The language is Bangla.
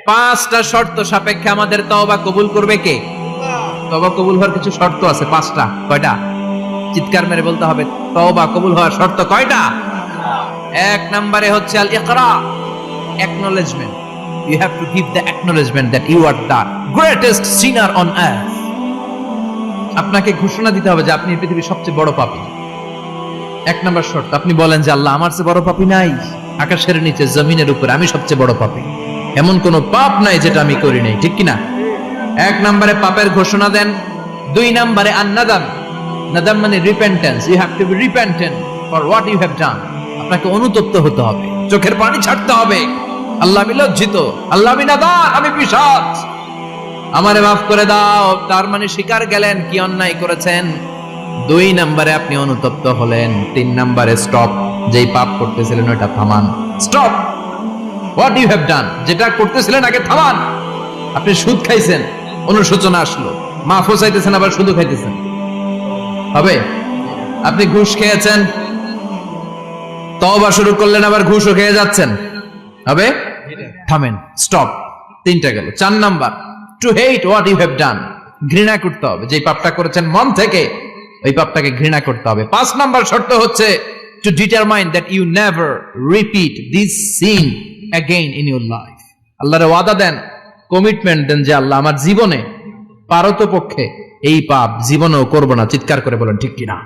পাঁচটা শর্ত সাপেক্ষে আমাদের তওবা কবুল করবে কে? তওবা কবুল হওয়ার কিছু শর্ত আছে, পাঁচটা। কয়টা? চিৎকার মেরে বলতে হবে, তওবা কবুল হওয়ার শর্ত কয়টা? এক নম্বরে হচ্ছে আল ইকরা, acknowledgement. You have to give the acknowledgement that you are the greatest sinner on earth. আপনাকে ঘোষণা দিতে হবে যে আপনি পৃথিবীর সবচেয়ে বড় পাপী। এক নম্বর শর্ত, আপনি বলেন যে আল্লাহ আমার চেয়ে বড় পাপী নাই, আকাশের নিচে জমিনের উপরে আমি সবচেয়ে বড় পাপী, এমন কোন পাপ নাই যেটা আমি করি নাই, ঠিক কিনা? এক নম্বরে পাপের ঘোষণা দেন। দুই নম্বরে আন-নাদাম, নাদাম মানে repentance. You have to be repentant for what you have done. আপনাকে অনুতপ্ত হতে হবে, চোখের পানি ছাড়তে হবে। আল্লাহ আমি লজ্জিত, আল্লাহ আমি নাদান, আমি পিশাচ, আমারে মাফ করে দাও। তার মানে স্বীকার গেলেন কি অন্যায় করেছেন। দুই নম্বরে আপনি অনুতপ্ত হলেন। তিন নম্বরে স্টপ, যেই পাপ করতেছিলেন ওটা থামান। Stop what you have done, যেটা করতেছিলেন আগে থামান। আপনি সুদ খাইছেন, অনুশোচনা আসলো, মাফও চাইতেছেন আবার সুদও খাইতেছেন, হবে? আপনি ঘুষ খেয়েছেন, তওবা শুরু করলেন, আবার ঘুষও খেয়ে যাচ্ছেন, হবে? থামেন, স্টপ। তিনটা গেল। চার number, to hate what you have done, ঘৃণা করতে হবে। যে পাপটা করেছেন মন থেকে, ওই পাপটাকে ঘৃণা করতে হবে। পাঁচ নাম্বার শর্ত হচ্ছে to determine that you never repeat this sin again in your life. আল্লাহর ওয়াদা দেন, কমিটমেন্ট দেন যে আল্লাহ আমার জীবনে পারতপক্ষে এই পাপ জীবনেও করব না। চিৎকার করে বলেন ঠিক কিনা?